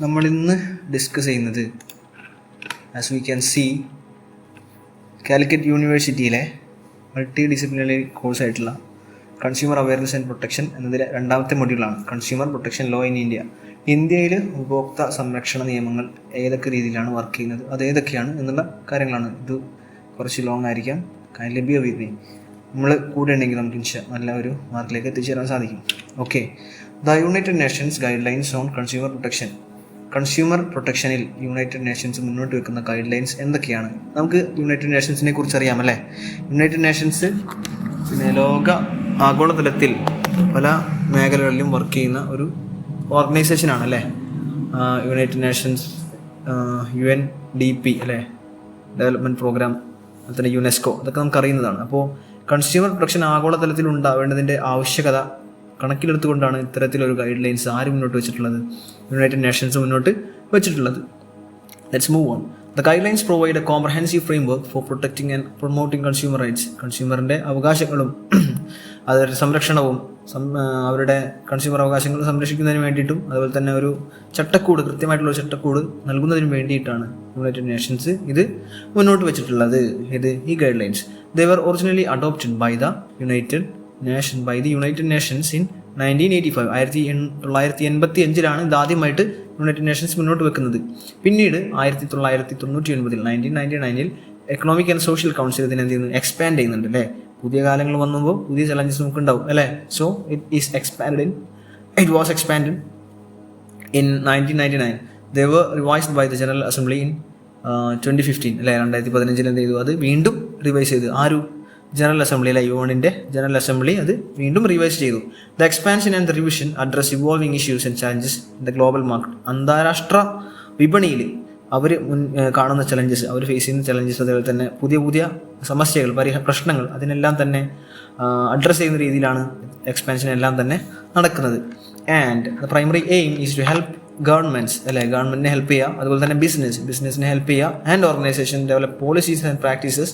നമ്മളിന്ന് ഡിസ്കസ് ചെയ്യുന്നത് as we can see Calicut യൂണിവേഴ്സിറ്റിയിലെ മൾട്ടി ഡിസിപ്ലിനറി കോഴ്സായിട്ടുള്ള കൺസ്യൂമർ അവയർനെസ് ആൻഡ് പ്രൊട്ടക്ഷൻ എന്നതിലെ രണ്ടാമത്തെ മൊഡ്യൂളാണ് consumer protection law in India. ഇന്ത്യയിൽ ഉപഭോക്തൃ സംരക്ഷണ നിയമങ്ങൾ ഏതൊക്കെ രീതിയിലാണ് വർക്ക് ചെയ്യുന്നത്, അത് ഏതൊക്കെയാണ് എന്നുള്ള കാര്യങ്ങളാണ്. ഇത് കുറച്ച് ലോങ് ആയിരിക്കാം, കൈൻഡ്ലി ബി വിത്ത് മീ. നമ്മൾ കൂടെ ഉണ്ടെങ്കിൽ നമുക്ക് നല്ല ഒരു മാർക്കിലേക്ക് എത്തിച്ചേരാൻ സാധിക്കും. Okay, the United nations guidelines on consumer protection. Consumer പ്രൊട്ടക്ഷനിൽ യുണൈറ്റഡ് നേഷൻസ് മുന്നോട്ട് വെക്കുന്ന ഗൈഡ് ലൈൻസ് എന്തൊക്കെയാണ്? നമുക്ക് യുണൈറ്റഡ് നേഷൻസിനെ കുറിച്ച് അറിയാമല്ലേ. യുണൈറ്റഡ് നേഷൻസ് ലോക ആഗോളതലത്തിൽ പല മേഖലകളിലും വർക്ക് ചെയ്യുന്ന ഒരു ഓർഗനൈസേഷനാണ് അല്ലേ. യുണൈറ്റഡ് നേഷൻസ്, UNDP അല്ലേ, ഡെവലപ്മെൻറ്റ് പ്രോഗ്രാം, അതുപോലെ യുനെസ്കോ, അതൊക്കെ നമുക്ക് അറിയുന്നതാണ്. അപ്പോൾ കൺസ്യൂമർ പ്രൊട്ടക്ഷൻ ആഗോളതലത്തിൽ ഉണ്ടാവേണ്ടതിൻ്റെ ആവശ്യകത കണക്കിലെടുത്തുകൊണ്ടാണ് ഇത്തരത്തിലൊരു ഗൈഡ് ലൈൻസ് ആര് മുന്നോട്ട് വെച്ചിട്ടുള്ളത്? യുണൈറ്റഡ് നേഷൻസ് മുന്നോട്ട് വെച്ചിട്ടുള്ളത്. Let's move on. The guidelines provide a comprehensive framework for protecting and promoting consumer rights. കൺസ്യൂമറിൻ്റെ അവകാശങ്ങളും അവരുടെ സംരക്ഷണവും അവരുടെ കൺസ്യൂമർ അവകാശങ്ങൾ സംരക്ഷിക്കുന്നതിന് വേണ്ടിയിട്ടും അതുപോലെ തന്നെ ഒരു ചട്ടക്കൂട്, കൃത്യമായിട്ടുള്ള ഒരു ചട്ടക്കൂട് നൽകുന്നതിന് വേണ്ടിയിട്ടാണ് യുണൈറ്റഡ് നേഷൻസ് ഇത് മുന്നോട്ട് വെച്ചിട്ടുള്ളത്. ഈ guidelines they were originally adopted by the United Nations in 1985. 1985 ഇത് ആദ്യമായിട്ട് യുണൈറ്റഡ് നേഷൻസ് മുന്നോട്ട് വെക്കുന്നത്. പിന്നീട് 1999 എക്കണോമിക് ആൻഡ് സോഷ്യൽ കൗൺസിൽ ഇതിനെ എന്ത് ചെയ്യുന്നു, എക്സ്പാൻഡ് ചെയ്യുന്നുണ്ട് അല്ലേ. പുതിയ കാലങ്ങൾ വന്നുമ്പോൾ പുതിയ ചലഞ്ചസ് നമുക്ക് ഉണ്ടാവും അല്ലേ. So it was expand in 1999. They were revised by the general assembly in 2015 അല്ലേ. 2015 എന്ത് ചെയ്തു, അത് വീണ്ടും റിവൈസ് ചെയ്തു. ജനറൽ അസംബ്ലി അല്ലെ, യുഎന്നിൻ്റെ ജനറൽ അസംബ്ലി അത് വീണ്ടും റിവൈസ് ചെയ്തു. The expansion and the revision address evolving issues and challenges in the global market. അന്താരാഷ്ട്ര വിപണിയിൽ അവർ കാണുന്ന ചലഞ്ചസ്, അവർ ഫേസ് ചെയ്യുന്ന ചലഞ്ചസ്, അതുപോലെ തന്നെ പുതിയ സമസ്യകൾ, പ്രശ്നങ്ങൾ, അതിനെല്ലാം തന്നെ അഡ്രസ്സ് ചെയ്യുന്ന രീതിയിലാണ് എക്സ്പാൻഷൻ എല്ലാം തന്നെ നടക്കുന്നത്. And the primary aim is to help governments അല്ലെ, ഗവൺമെൻറ്റിനെ ഹെൽപ്പ് ചെയ്യുക, അതുപോലെ തന്നെ ബിസിനസ്സിനെ ഹെൽപ്പ് ചെയ്യുക, and organisation develop policies and practices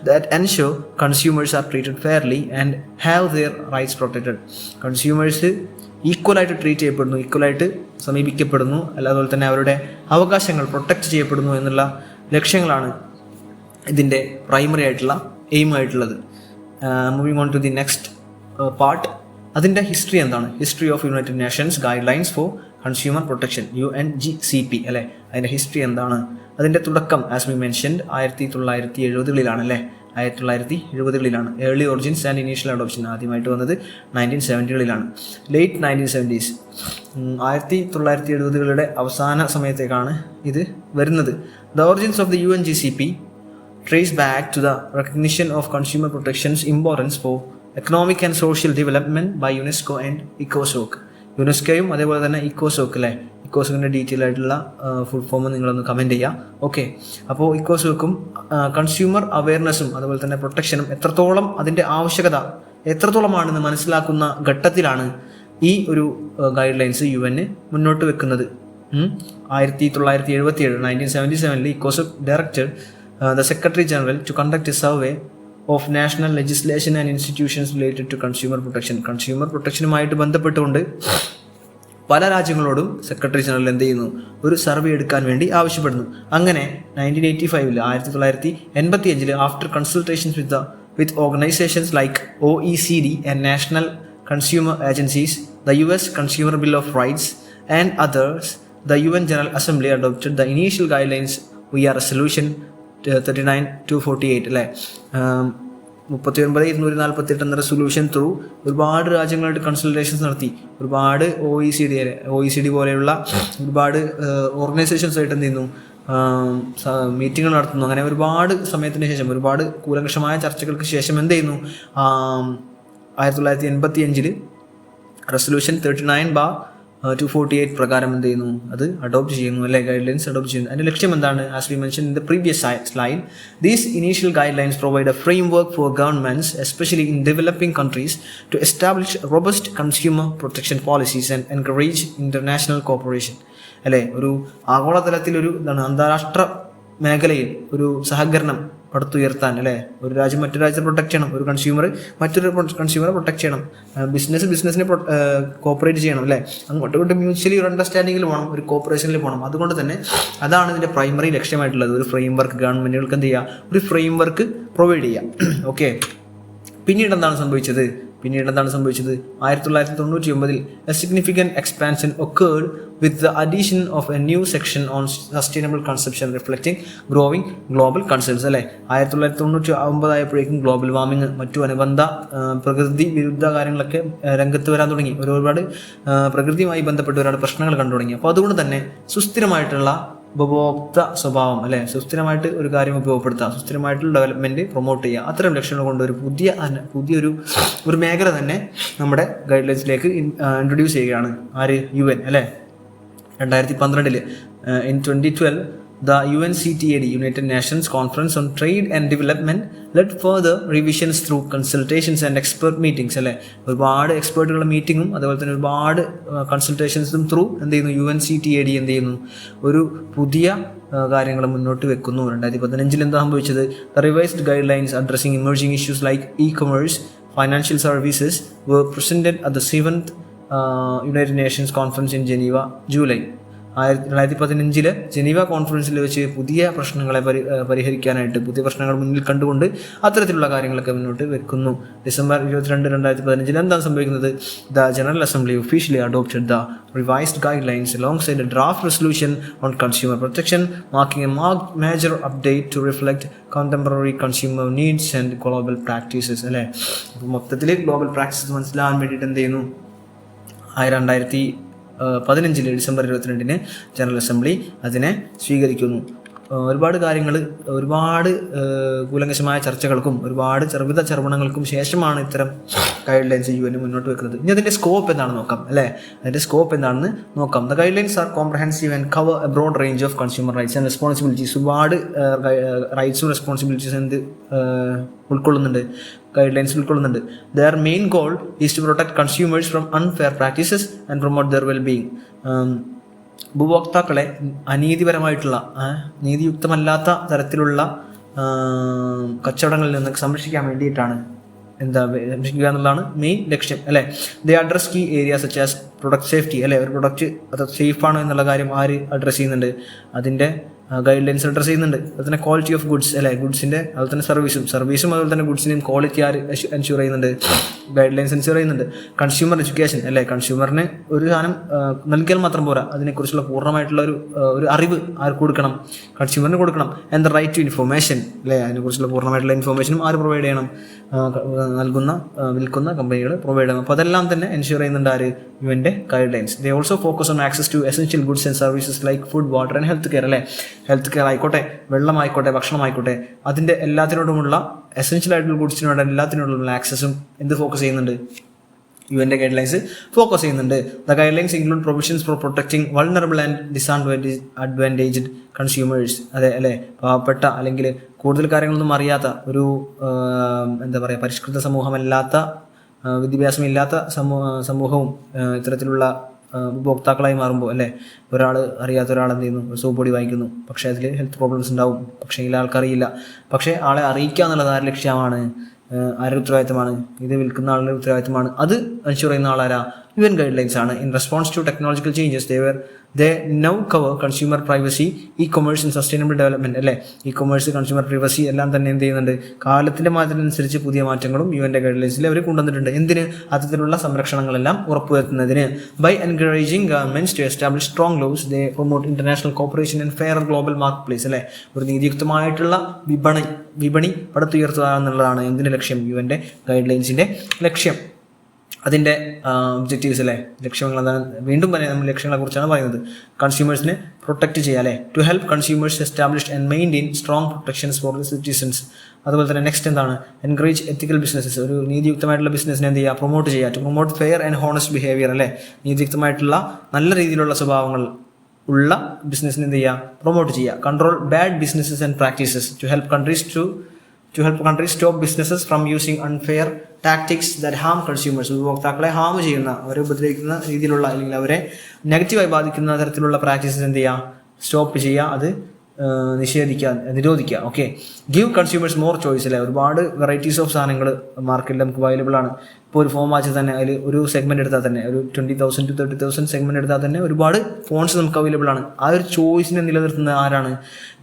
that ensure consumers are treated fairly and have their rights protected. Consumers ഈക്വലായിട്ട് ട്രീറ്റ് ചെയ്യപ്പെടുന്നു, ഈക്വലായിട്ട് സമീപിക്കപ്പെടുന്നു, അതുപോലെ തന്നെ അവരുടെ അവകാശങ്ങൾ പ്രൊട്ടക്റ്റ് ചെയ്യപ്പെടുന്നു എന്നുള്ള ലക്ഷ്യങ്ങളാണ് ഇതിൻ്റെ പ്രൈമറി ആയിട്ടുള്ള എയിമായിട്ടുള്ളത്. Moving on to the next part. അതിൻ്റെ ഹിസ്റ്ററി എന്താണ്? History of united nations guidelines for consumer protection, UNGCP അല്ലേ. അതിൻ്റെ ഹിസ്റ്ററി എന്താണ്? അതിൻ്റെ തുടക്കം ആസ് വി മെൻഷൻഡ് 1970-കളിലാണ് അല്ലേ. 1970-കളിലാണ്. Early origins and initial adoption ആദ്യമായിട്ട് വന്നത് 1970-കളിലാണ്, ലേറ്റ് 1970s. 1970-കളുടെ അവസാന സമയത്തേക്കാണ് ഇത് വരുന്നത്. The origins of the UNGCP trace back to the recognition of consumer protection's importance for economic and social development by UNESCO and ECOSOC. യുനെസ്കോയും അതേപോലെ തന്നെ ഇക്കോസോക്ക് അല്ലേ. ഇക്കോസോക്കിൻ്റെ ഡീറ്റെയിൽ ആയിട്ടുള്ള full form നിങ്ങളൊന്ന് കമൻറ്റ് ചെയ്യുക. ഓക്കെ, അപ്പോൾ ഇക്കോസോക്കും കൺസ്യൂമർ അവയർനെസ്സും അതുപോലെ തന്നെ പ്രൊട്ടക്ഷനും എത്രത്തോളം അതിൻ്റെ ആവശ്യകത എത്രത്തോളമാണെന്ന് മനസ്സിലാക്കുന്ന ഘട്ടത്തിലാണ് ഈ ഒരു ഗൈഡ് ലൈൻസ് UN മുന്നോട്ട് വെക്കുന്നത്. 1977 ഇക്കോസോക്ക് director the Secretary General to conduct a survey of national legislation and institutions related to consumer protection. Consumer പ്രൊട്ടക്ഷനുമായിട്ട് ബന്ധപ്പെട്ടുകൊണ്ട് പല രാജ്യങ്ങളോടും സെക്രട്ടറി ജനറൽ എന്ത് ചെയ്യുന്നു, ഒരു സർവേ എടുക്കാൻ വേണ്ടി ആവശ്യപ്പെടുന്നു. അങ്ങനെ 1985 after consultations with organisations like OECD and national consumer agencies, the US Consumer Bill of Rights and others, the UN General Assembly adopted the initial guidelines via resolution 39-248 അല്ലേ. 39-248 എന്ന resolution through ഒരുപാട് രാജ്യങ്ങളായിട്ട് consultations നടത്തി. ഒരുപാട് OECD പോലെയുള്ള ഒരുപാട് organisations ആയിട്ട് എന്ത് ചെയ്യുന്നു, മീറ്റിങ്ങുകൾ നടത്തുന്നു. അങ്ങനെ ഒരുപാട് സമയത്തിന് ശേഷം, ഒരുപാട് കൂലങ്കഷമായ ചർച്ചകൾക്ക് ശേഷം എന്ത് ചെയ്യുന്നു, 1985 റെസൊല്യൂഷൻ 39/248 പ്രകാരം എന്ത് ചെയ്യുന്നു, അത് അഡോപ്റ്റ് ചെയ്യുന്നു അല്ലെ, ഗൈഡ് ലൈൻസ് അഡോപ്റ്റ് ചെയ്യുന്നു. അതിൻ്റെ ലക്ഷ്യം എന്താണ്? As we mention in the previous slide, these initial guidelines provide a framework for governments especially in developing countries to establish robust consumer protection policies and encourage international corporation അല്ലെ. ഒരു ആഗോളതലത്തിൽ ഒരു അന്താരാഷ്ട്ര മേഖലയിൽ ഒരു സഹകരണം പടുത്തുയർത്താൻ അല്ലേ, ഒരു രാജ്യം മറ്റൊരു രാജ്യത്തെ പ്രൊട്ടക്ട് ചെയ്യണം, ഒരു കൺസ്യൂമർ മറ്റൊരു കൺസ്യൂമറെ പ്രൊട്ടക്ട് ചെയ്യണം, ബിസിനസ്സിനെ കോപ്പറേറ്റ് ചെയ്യണം അല്ലേ, അങ്ങോട്ടും ഇങ്ങോട്ടും മ്യൂച്വലി ഒരു അണ്ടർസ്റ്റാൻഡിങ്ങിൽ പോകണം, ഒരു കോപ്പറേഷനിൽ പോകണം. അതുകൊണ്ട് തന്നെ അതാണ് ഇതിൻ്റെ പ്രൈമറി ലക്ഷ്യമായിട്ടുള്ളത്. ഒരു ഫ്രെയിം വർക്ക് ഗവൺമെൻറ്റുകൾക്ക് എന്ത് ചെയ്യുക, ഒരു ഫ്രെയിം വർക്ക് പ്രൊവൈഡ് ചെയ്യുക. ഓക്കെ, പിന്നീട് എന്താണ് സംഭവിച്ചത്? 1999 a significant expansion occurred with the addition of a new section on sustainable consumption reflecting growing global concerns അല്ലേ. 1999 ആയപ്പോഴേക്കും ഗ്ലോബൽ വാർമിംഗ് മറ്റു അനുബന്ധ പ്രകൃതി വിരുദ്ധ കാര്യങ്ങളൊക്കെ രംഗത്ത് വരാൻ തുടങ്ങി. ഒരുപാട് പ്രകൃതിയുമായി ബന്ധപ്പെട്ട് ഒരുപാട് പ്രശ്നങ്ങൾ കണ്ടു തുടങ്ങി. അപ്പോൾ അതുകൊണ്ട് തന്നെ സുസ്ഥിരമായിട്ടുള്ള ഉപഭോക്ത സ്വഭാവം അല്ലെ, സുസ്ഥിരമായിട്ട് ഒരു കാര്യം ഉപയോഗപ്പെടുത്തുക, സുസ്ഥിരമായിട്ടുള്ള ഡെവലപ്മെന്റ് പ്രൊമോട്ട് ചെയ്യുക, അത്തരം ലക്ഷ്യങ്ങൾ കൊണ്ട് ഒരു പുതിയൊരു മേഖല തന്നെ നമ്മുടെ ഗൈഡ് ലൈൻസിലേക്ക് ഇൻട്രൊഡ്യൂസ് ചെയ്യുകയാണ് ആര്, UN അല്ലേ. 2012 in 2012 the UNCTAD United Nations Conference on Trade and Development led further revisions through consultations and expert meetings അല്ലേ. ഒരുപാട് എക്സ്പേർട്ടുകളുടെ മീറ്റിങ്ങും അതുപോലെ തന്നെ ഒരുപാട് കൺസൾട്ടേഷൻസും ത്രൂ എന്ത് ചെയ്യുന്നു, UNCTAD എന്ത് ചെയ്യുന്നു, ഒരു പുതിയ കാര്യങ്ങൾ മുന്നോട്ട് വെക്കുന്നു. 2015 എന്താ സംഭവിച്ചത്? The revised guidelines addressing emerging issues like e-commerce, financial services were presented at the 7th United Nations Conference in Geneva, July. 2015 Geneva കോൺഫറൻസിൽ വെച്ച് പുതിയ പ്രശ്നങ്ങളെ പരിഹരിക്കാനായിട്ട്, പുതിയ പ്രശ്നങ്ങൾ മുന്നിൽ കണ്ടുകൊണ്ട് അത്തരത്തിലുള്ള കാര്യങ്ങളൊക്കെ മുന്നോട്ട് വെക്കുന്നു. December 22, 2015 എന്താണ് സംഭവിക്കുന്നത്? The General Assembly officially adopted the revised guidelines alongside a draft resolution on consumer protection, marking a major update to reflect contemporary consumer needs and global practices അല്ലേ. അപ്പോൾ മൊത്തത്തിൽ ഗ്ലോബൽ പ്രാക്ടീസസ് മനസ്സിലാകാൻ വേണ്ടിയിട്ട് എന്ത് ചെയ്യുന്നു, 2015 ഡിസംബർ 22 ജനറൽ അസംബ്ലി അതിനെ സ്വീകരിക്കുന്നു. ഒരുപാട് കാര്യങ്ങൾ, ഒരുപാട് കൂലങ്കഷമായ ചർച്ചകൾക്കും ഒരുപാട് ചെറുപണങ്ങൾക്കും ശേഷമാണ് ഇത്തരം ഗൈഡ് ലൈൻസ് UN മുന്നോട്ട് വെക്കുന്നത്. ഇനി അതിൻ്റെ സ്കോപ്പ് എന്താണെന്ന് നോക്കാം അല്ലേ. അതിൻ്റെ സ്കോപ്പ് എന്താണെന്ന് നോക്കാം. The guidelines are comprehensive and cover a broad range of consumer rights and responsibilities. ഒരുപാട് റൈറ്റ്സും റെസ്പോൺസിബിലിറ്റീസും ഉൾക്കൊള്ളുന്നുണ്ട്, ഗൈഡ് ലൈൻസ് ഉൾക്കൊള്ളുന്നുണ്ട്. Their main goal is to protect consumers from unfair practices and promote their wellbeing. ഉപഭോക്താക്കളെ അനീതിപരമായിട്ടുള്ള, നീതിയുക്തമല്ലാത്ത തരത്തിലുള്ള കച്ചവടങ്ങളിൽ നിന്ന് സംരക്ഷിക്കാൻ വേണ്ടിയിട്ടാണ് സംരക്ഷിക്കുക എന്നുള്ളതാണ് മെയിൻ ലക്ഷ്യം അല്ലേ. They address key area such as product safety അല്ലേ. ഒരു പ്രൊഡക്റ്റ് അത് സേഫാണോ എന്നുള്ള കാര്യം ആര് അഡ്രസ്സ് ചെയ്യുന്നുണ്ട്? അതിൻ്റെ ഗൈഡ് ലൈൻസ് അഡ്രസ് ചെയ്യുന്നുണ്ട്. അതുപോലെ തന്നെ ക്വാളിറ്റി ഓഫ് ഗുഡ്സ് അല്ലേ, ഗുഡ്സിൻ്റെ അതുപോലെ തന്നെ സർവീസും അതുപോലെ തന്നെ ഗുഡ്സിൻ്റെയും ക്വാളിറ്റി ആര് എൻഷുർ ചെയ്യുന്നുണ്ട്? ഗൈഡ് ലൈൻസ് എൻഷുർ ചെയ്യുന്നുണ്ട്. കൺസ്യൂമർ എഡ്യൂക്കേഷൻ അല്ലേ, കൺസ്യൂമറിന് ഒരു സാധനം നൽകിയാൽ മാത്രം പോരാ, അതിനെക്കുറിച്ചുള്ള പൂർണ്ണമായിട്ടുള്ള ഒരു അറിവ് ആർക്ക് കൊടുക്കണം? കൺസ്യൂമറിന് കൊടുക്കണം. And the right to information അല്ലേ, അതിനെക്കുറിച്ചുള്ള പൂർണ്ണമായിട്ടുള്ള ഇൻഫോർമേഷനും ആര് പ്രൊവൈഡ് ചെയ്യണം? വിൽക്കുന്ന കമ്പനികൾ പ്രൊവൈഡ് ചെയ്യണം. അപ്പോൾ അതെല്ലാം തന്നെ എൻഷുർ ചെയ്യുന്നുണ്ട് ആര്? UN guidelines. They also focus on access to essential goods and services like food, water and health care അല്ലേ. ഹെൽത്ത് കെയർ ആയിക്കോട്ടെ, വെള്ളമായിക്കോട്ടെ, ഭക്ഷണമായിക്കോട്ടെ, അതിൻ്റെ എല്ലാത്തിനോടുമുള്ള എസെൻഷ്യൽ ആയിട്ടുള്ള ഗുഡ്സിനോട് എല്ലാത്തിനോടുമുള്ള ആക്സസും ഫോക്കസ് ചെയ്യുന്നുണ്ട്? UN ഗൈഡ് ലൈൻസ് ഫോക്കസ് ചെയ്യുന്നുണ്ട്. The guidelines include provisions for protecting vulnerable and disadvantaged consumers അല്ലേ. പാവപ്പെട്ട അല്ലെങ്കിൽ കൂടുതൽ കാര്യങ്ങളൊന്നും അറിയാത്ത ഒരു പരിഷ്കൃത സമൂഹമല്ലാത്ത, വിദ്യാഭ്യാസമില്ലാത്ത സമൂഹവും ഇത്തരത്തിലുള്ള ഉപഭോക്താക്കളായി മാറുമ്പോൾ അല്ലേ, അറിയാത്ത ഒരാൾ എന്ത് ചെയ്യുന്നു? സോപ്പ് പൊടി വാങ്ങിക്കുന്നു, പക്ഷേ അതിൽ ഹെൽത്ത് പ്രോബ്ലംസ് ഉണ്ടാവും, പക്ഷേ ആൾക്കറിയില്ല. പക്ഷേ ആളെ അറിയിക്കുക എന്നുള്ളത് ആരുടെ ലക്ഷ്യമാണ്? ആരുടെ ഉത്തരവാദിത്തമാണ്? ഇത് വിൽക്കുന്ന ആളുടെ ഉത്തരവാദിത്തമാണ്. അത് എൻഷുർ ചെയ്യുന്ന ആളാരാ? UN ഗൈഡ് ലൈൻസ് ആണ്. In response to technological changes they now cover consumer privacy, e-commerce and sustainable development അല്ലേ. e-commerce, കൺസ്യൂമർ പ്രൈവസി എല്ലാം തന്നെ എന്ത് ചെയ്യുന്നുണ്ട്? കാലത്തിൻ്റെ മാറ്റത്തിനനുസരിച്ച് പുതിയ മാറ്റങ്ങളും UN ഗൈഡ് ലൈൻസിൽ അവർ കൊണ്ടുവന്നിട്ടുണ്ട്. എന്തിന്? അത്തരത്തിലുള്ള സംരക്ഷണങ്ങളെല്ലാം ഉറപ്പുവരുത്തുന്നതിന്. By encouraging governments to establish strong laws, they promote international cooperation and fair global market place അല്ലേ. ഒരു നീതിയുക്തമായിട്ടുള്ള വിപണി പടുത്തുയർത്തുക എന്നുള്ളതാണ് എന്തിൻ്റെ ലക്ഷ്യം? UN ഗൈഡ് ലൈൻസിൻ്റെ ലക്ഷ്യം. അതിൻ്റെ ഒബ്ജക്റ്റീവ്സ് അല്ലേ, ലക്ഷ്യങ്ങൾ എന്താണ്? വീണ്ടും നമ്മൾ ലക്ഷ്യങ്ങളെ കുറിച്ചാണ് പറയുന്നത്. കൺസ്യൂമേഴ്സിനെ പ്രൊട്ടക്റ്റ് ചെയ്യുക അല്ലേ, to help consumers establish and maintain strong protections for the citizens. അതുപോലെ തന്നെ നെക്സ്റ്റ് എന്താണ്? Encourage ethical businesses. ഒരു നീതിയുക്തമായിട്ടുള്ള ബിസിനസ്സിനെ എന്ത് ചെയ്യുക? പ്രൊമോട്ട് ചെയ്യുക. To promote fair and honest behaviour അല്ലേ. നീതിയുക്തമായിട്ടുള്ള നല്ല രീതിയിലുള്ള സ്വഭാവങ്ങൾ ഉള്ള ബിസിനസ്സിനെ എന്ത് ചെയ്യുക? പ്രൊമോട്ട് ചെയ്യുക. Control bad businesses and practices to help countries stop businesses from using unfair tactics that harm consumers. ഉപഭോക്താക്കളെ ഹാം ചെയ്യുന്ന, അവരെ ഉപദ്രവിക്കുന്ന രീതിയിലുള്ള അല്ലെങ്കിൽ അവരെ നെഗറ്റീവായി ബാധിക്കുന്ന തരത്തിലുള്ള പ്രാക്ടീസസ് എന്ത് ചെയ്യുക? സ്റ്റോപ്പ് ചെയ്യുക. അത് നിരോധിക്കുക. Okay, give consumers more choice അല്ലേ. ഒരുപാട് വെറൈറ്റീസ് ഓഫ് സാധനങ്ങൾ മാർക്കറ്റിൽ നമുക്ക് അവൈലബിൾ ആണ്. ഇപ്പോൾ ഒരു ഫോൺ വാച്ച് തന്നെ അതിൽ ഒരു സെഗ്മെൻറ്റ് എടുത്താൽ തന്നെ ഒരു 20,000 to 30,000 സെഗ്മെൻറ്റ് എടുത്താൽ തന്നെ ഒരുപാട് ഫോൺസ് നമുക്ക് അവൈലബിൾ ആണ്. ആ ഒരു ചോയ്സിനെ നിലനിർത്തുന്ന ആരാണ്?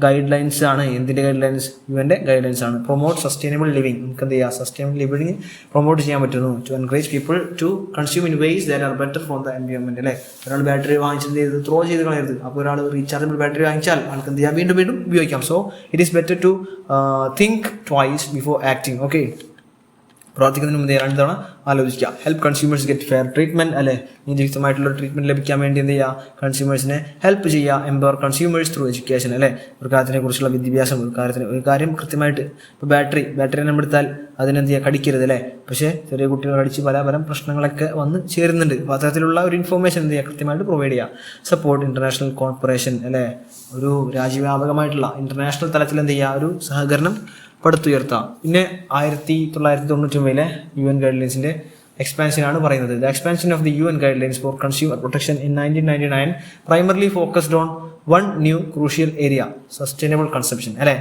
ഗൈഡ് ലൈൻസ് ആണ്. എന്തിൻ്റെ ഗൈഡ് ലൈൻസ്? യുഎൻ്റെ ഗൈഡ് ലൈൻസ് ആണ്. Promote sustainable living. നമുക്ക് എന്ത് ചെയ്യുക? സസ്റ്റൈനബിൾ ലിവിങ് പ്രൊമോട്ട് ചെയ്യാൻ പറ്റുന്നു. To encourage people to consume in ways that are better for the environment അല്ലേ. ഒരാൾ ബാറ്ററി വാങ്ങിച്ചത് ത്രോ ചെയ്ത് കളയരുത്. അപ്പോൾ ഒരാൾ റീചാർജബിൾ ബാറ്ററി വാങ്ങിച്ചാൽ ആൾക്ക് എന്ത് ചെയ്യാം? വീണ്ടും വീണ്ടും ഉപയോഗിക്കാം. So it is better to think twice before acting. Okay, പ്രവർത്തിക്കുന്നതിന് മുമ്പ് 2 തവണ ആലോചിക്കുക. Help consumers get fair treatment അല്ലേ. നീതിയുക്തമായിട്ടുള്ള ട്രീറ്റ്മെൻറ്റ് ലഭിക്കാൻ വേണ്ടി എന്ത് ചെയ്യുക? കൺസ്യൂമേഴ്സിനെ ഹെൽപ്പ് ചെയ്യുക. എംപവർ കൺസ്യൂമേഴ്സ് ത്രൂ എഡ്യൂക്കേഷൻ അല്ലേ. ഒരു കാര്യത്തിനെ കുറിച്ചുള്ള വിദ്യാഭ്യാസം, ഒരു കാര്യം കൃത്യമായിട്ട്. ഇപ്പോൾ ബാറ്ററി നമ്മൾ എടുത്താൽ അതിനെന്ത് ചെയ്യുക? കടിക്കരുത് അല്ലേ. പക്ഷേ ചെറിയ കുട്ടികൾ കടിച്ച് പലതരം പ്രശ്നങ്ങളൊക്കെ വന്ന് ചേരുന്നുണ്ട്. അപ്പോൾ അത്തരത്തിലുള്ള ഒരു ഇൻഫോർമേഷൻ എന്ത് ചെയ്യുക? കൃത്യമായിട്ട് പ്രൊവൈഡ് ചെയ്യുക. സപ്പോർട്ട് ഇൻ്റർനാഷണൽ കോർപ്പറേഷൻ അല്ലേ. ഒരു രാജ്യവ്യാപകമായിട്ടുള്ള ഇൻ്റർനാഷണൽ തലത്തിൽ എന്ത് ചെയ്യുക? ഒരു സഹകരണം പടുത്തുയർത്താം. പിന്നെ 1999 UN ഗൈഡ്ലൈൻസിൻ്റെ എക്സ്പാൻഷനാണ് പറയുന്നത്. The expansion of the UN guidelines for consumer protection in 1999 primarily focused on one new crucial area, sustainable consumption അല്ലേ.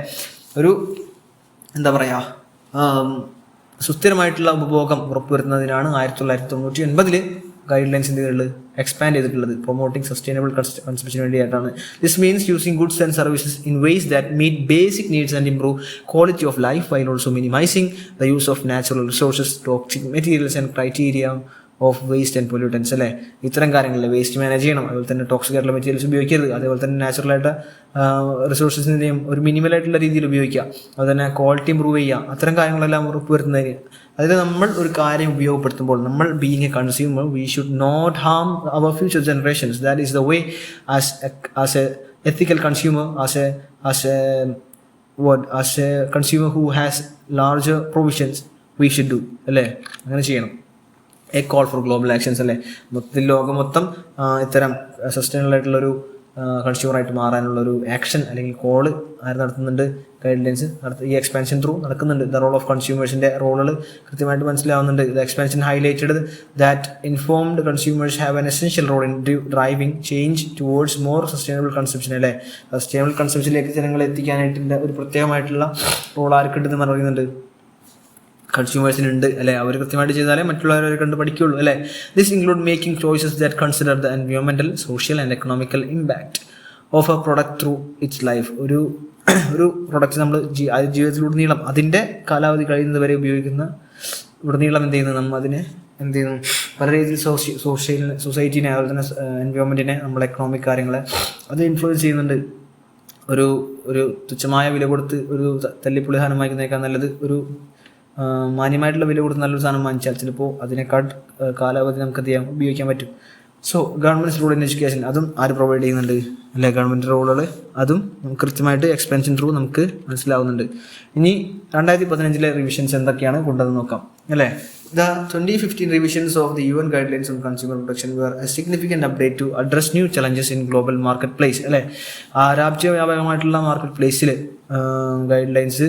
ഒരു എന്താ പറയുക, സുസ്ഥിരമായിട്ടുള്ള ഉപഭോഗം ഉറപ്പുവരുത്തുന്നതിനാണ് 1999 ഗൈഡ് ലൈൻസ് എന്തുള്ളത് എക്സ്പാൻഡ് ചെയ്തിട്ടുള്ളത്. പ്രൊമോട്ടിംഗ് സസ്റ്റൈനബിൾ കൺസംപ്ഷന് വേണ്ടിയിട്ടാണ്. This means using goods and services in ways that meet basic needs and improve quality of life while also minimising the use of natural resources, toxic materials and criteria of waste and pollutants അല്ലേ. ഇത്തരം കാര്യങ്ങളിൽ waste manage ചെയ്യണം. അതുപോലെ തന്നെ toxic ആയിട്ടുള്ള materials ഉപയോഗിക്കരുത്. അതേപോലെ തന്നെ നാച്ചുറലായിട്ട് റിസോഴ്സസിൻ്റെയും ഒരു മിനിമലായിട്ടുള്ള രീതിയിൽ ഉപയോഗിക്കുക. അതുപോലെ തന്നെ ക്വാളിറ്റി ഇമ്പ്രൂവ് ചെയ്യുക. അത്തരം കാര്യങ്ങളെല്ലാം ഉറപ്പുവരുത്തുന്നതിന്, അതായത് നമ്മൾ ഒരു കാര്യം ഉപയോഗപ്പെടുത്തുമ്പോൾ നമ്മൾ being a consumer we should not harm our future generations. That is the way as a ethical consumer, as a consumer who has larger provisions we should do അല്ലേ. അങ്ങനെ ചെയ്യണം. A call for global actions അല്ലേ. മൊത്തത്തിൽ ലോകം മൊത്തം ഇത്തരം sustainable ആയിട്ടുള്ളൊരു കൺസ്യൂമറായിട്ട് മാറാനുള്ളൊരു action അല്ലെങ്കിൽ കോള് ആര് നടത്തുന്നുണ്ട്? ഗൈഡ് ലൈൻസ് ഈ എക്സ്പാൻഷൻ ത്രൂ നടക്കുന്നുണ്ട്. ദ റോൾ ഓഫ് കൺസ്യൂമേഴ്സിൻ്റെ റോളുകൾ കൃത്യമായിട്ട് മനസ്സിലാവുന്നുണ്ട്. The expansion highlighted that informed consumers have an essential role in driving change towards more sustainable consumption അല്ലേ. സസ്റ്റൈനബിൾ കൺസംപ്ഷനിലേക്ക് ജനങ്ങളെ എത്തിക്കാനായിട്ടുള്ള ഒരു പ്രത്യേകമായിട്ടുള്ള റോൾ ആർക്കുണ്ടെന്ന് പറയുന്നുണ്ട്? കൺസ്യൂമേഴ്സിനുണ്ട് അല്ലേ. അവർ കൃത്യമായിട്ട് ചെയ്താലേ മറ്റുള്ളവരെ കണ്ട് പഠിക്കുകയുള്ളൂ അല്ലേ. This include making choices that consider the environmental, social and economical impact of A product through it's life. ഒരു പ്രൊഡക്റ്റ് നമ്മൾ ജീവിതത്തിലുടനീളം അതിൻ്റെ കാലാവധി കഴിയുന്നത് വരെ ഉപയോഗിക്കുന്ന ഉടനീളം എന്ത് ചെയ്യുന്നു? നമ്മൾ അതിനെ എന്ത് ചെയ്യുന്നു? പല രീതിയിൽ സൊസൈറ്റീനെ, അതുപോലെ തന്നെ എൻവയോൺമെൻറ്റിനെ, നമ്മൾ എക്കണോമിക് കാര്യങ്ങളെ അത് ഇൻഫ്ലുവൻസ് ചെയ്യുന്നുണ്ട്. ഒരു തുച്ഛമായ വില കൊടുത്ത് ഒരു തല്ലിപ്പുള്ളി സാധനം വാങ്ങിക്കുന്നതിനേക്കാൾ നല്ലത് ഒരു മാന്യമായിട്ടുള്ള വില കൊടുത്ത് നല്ലൊരു സാധനം വാങ്ങിച്ചാൽ ചിലപ്പോൾ അതിനേക്കാൾ കാലാവധി നമുക്ക് എന്ത് ചെയ്യാൻ ഉപയോഗിക്കാൻ പറ്റും. So government role in education, അതും ആര് പ്രൊവൈഡ് ചെയ്യുന്നുണ്ട് അല്ലേ. ഗവൺമെൻറ് റോളുകൾ അതും കൃത്യമായിട്ട് എക്സ്പെൻഷൻ ത്രൂ നമുക്ക് മനസ്സിലാവുന്നുണ്ട്. ഇനി 2015 റിവിഷൻസ് എന്തൊക്കെയാണ് കൊണ്ടുവന്ന് നോക്കാം അല്ലേ. The 2015 revisions of the UN guidelines on consumer protection were a significant update to address new challenges in global marketplace അല്ലേ. രാജ്യവ്യാപകമായിട്ടുള്ള മാർക്കറ്റ് പ്ലേസിൽ ഗൈഡ് ലൈൻസ്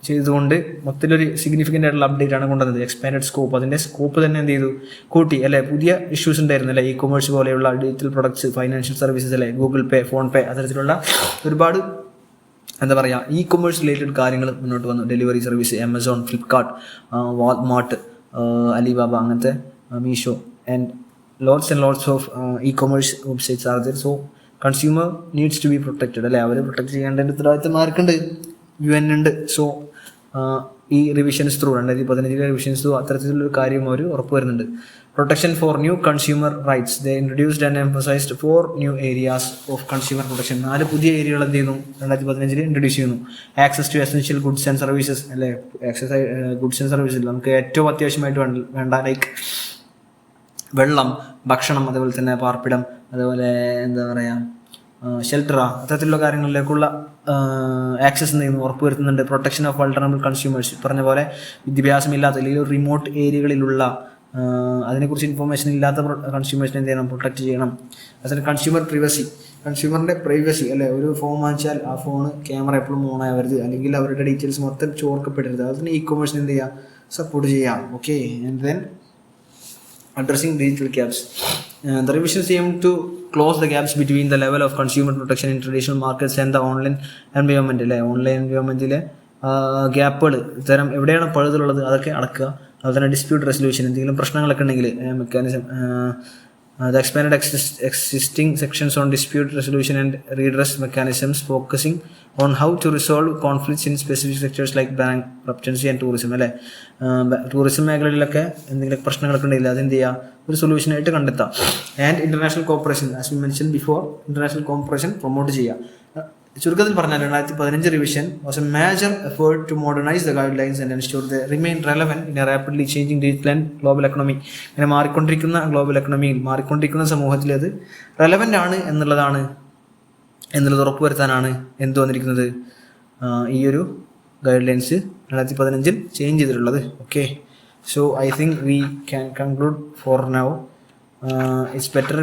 ചെയ്തുകൊണ്ട് മൊത്തത്തിലൊരു സിഗ്നിഫിക്കൻ്റ് ആയിട്ടുള്ള അപ്ഡേറ്റ് ആണ് കൊണ്ടുവന്നത്. എക്സ്പാൻഡഡ് സ്കോപ്പ്, അതിൻ്റെ സ്കോപ്പ് തന്നെ എന്ത് ചെയ്തു? കൂട്ടി അല്ലേ. പുതിയ ഇഷ്യൂസ് ഉണ്ടായിരുന്നു അല്ലേ. ഇ കൊമേഴ്സ് പോലെയുള്ള ഡിജിറ്റൽ പ്രൊഡക്ട്സ്, ഫൈനാൻഷ്യൽ സർവീസസ് അല്ലേ, ഗൂഗിൾ പേ, ഫോൺ പേ, അത്തരത്തിലുള്ള ഒരുപാട് എന്താ പറയുക ഇ കൊമേഴ്സ് റിലേറ്റഡ് കാര്യങ്ങൾ മുന്നോട്ട് വന്നു. Delivery service, Amazon, Flipkart, Walmart, Alibaba, അങ്ങനത്തെ Meesho and lots of e commerce websites are there. So consumer needs to be protected അല്ലേ. അവരെ പ്രൊട്ടക്ട് ചെയ്യേണ്ട ഉത്തരവാദിത്തം ആർക്കുണ്ട്? UN ഉണ്ട്. സോ ഈ റിവിഷൻസ് ത്രൂ 2015 റിവിഷൻസ് ത്രൂ അത്തരത്തിലുള്ളൊരു കാര്യം അവർ ഉറപ്പുവരുന്നുണ്ട്. Protection for new consumer rights, they introduced and emphasised 4 new areas of consumer protection. 4 പുതിയ ഏരിയകൾ എന്ത് ചെയ്യുന്നു? 2015 ഇൻട്രൊഡ്യൂസ് ചെയ്യുന്നു. Access to essential goods and services അല്ലേ. ആക്സസ് ഗുഡ്സ് ആൻഡ് സർവീസസ് നമുക്ക് ഏറ്റവും അത്യാവശ്യമായിട്ട് വേണ്ട ലൈക്ക് വെള്ളം, ഭക്ഷണം, അതുപോലെ തന്നെ പാർപ്പിടം, അതുപോലെ എന്താ പറയുക ഷെൽട്ടറാ, അത്തരത്തിലുള്ള കാര്യങ്ങളിലേക്കുള്ള ആക്സസ് എന്തെങ്കിലും ഉറപ്പുവരുത്തുന്നുണ്ട്. പ്രൊട്ടക്ഷൻ ഓഫ് വൾണറബിൾ കൺസ്യൂമേഴ്സ്, പറഞ്ഞ പോലെ വിദ്യാഭ്യാസമില്ലാത്ത അല്ലെങ്കിൽ റിമോട്ട് ഏരിയകളിലുള്ള അതിനെക്കുറിച്ച് ഇൻഫോർമേഷൻ ഇല്ലാത്ത കൺസ്യൂമേഴ്സിനെ എന്ത് ചെയ്യണം? പ്രൊട്ടക്റ്റ് ചെയ്യണം. അതുപോലെ കൺസ്യൂമർ പ്രൈവസി, കൺസ്യൂമറിൻ്റെ പ്രൈവസി അല്ലേ. ഒരു ഫോൺ വാങ്ങിച്ചാൽ ആ ഫോൺ ക്യാമറ എപ്പോഴും ഓൺ ആവരുത്, അല്ലെങ്കിൽ അവരുടെ ഡീറ്റെയിൽസ് മൊത്തം ചോർക്കപ്പെടരുത്. അതുപോലെ ഇ കൊമേഴ്സിന് എന്ത് ചെയ്യുക? സപ്പോർട്ട് ചെയ്യാം. Okay. And then addressing digital gaps, The revisions aim to close the gaps between the level of consumer protection in traditional markets and the online environment. അല്ലേ, ഓൺലൈൻ എൻവയോൺമെൻറ്റിലെ ഗ്യാപ്പുകൾ ഇത്തരം എവിടെയാണ് പഴുതുള്ളത് അതൊക്കെ അടക്കുക. അതുപോലെ തന്നെ ഡിസ്പ്യൂട്ട് റെസൊല്യൂഷൻ, എന്തെങ്കിലും പ്രശ്നങ്ങളൊക്കെ ഉണ്ടെങ്കിൽ mechanism, the expanded existing sections on dispute resolution and redress mechanisms focusing on how to resolve conflicts in specific sectors like bankruptcy and tourism. അല്ലേ, ടൂറിസം മേഖലയിലൊക്കെ എന്തെങ്കിലും പ്രശ്നങ്ങളൊക്കെ ഉണ്ടെങ്കിൽ അതെന്ത് ചെയ്യുക, ഒരു സൊല്യൂഷനായിട്ട് കണ്ടെത്താം. And international cooperation, as we mention before, international cooperation promote ചെയ്യുക. ചുരുക്കത്തിൽ പറഞ്ഞാൽ 2015 revision was a major effort to modernise the guidelines and ensure the remain relevant in a rapidly changing digital and global economy. ഇങ്ങനെ മാറിക്കൊണ്ടിരിക്കുന്ന global എക്കണോമിയിൽ, മാറിക്കൊണ്ടിരിക്കുന്ന സമൂഹത്തിൽ അത് relevant ആണ് എന്നുള്ളത് ഉറപ്പുവരുത്താനാണ് എന്ത് വന്നിരിക്കുന്നത്, ഈ ഒരു ഗൈഡ് ലൈൻസ് 2015 ചേഞ്ച് ചെയ്തിട്ടുള്ളത്. Okay, so I think we can conclude for now. It's better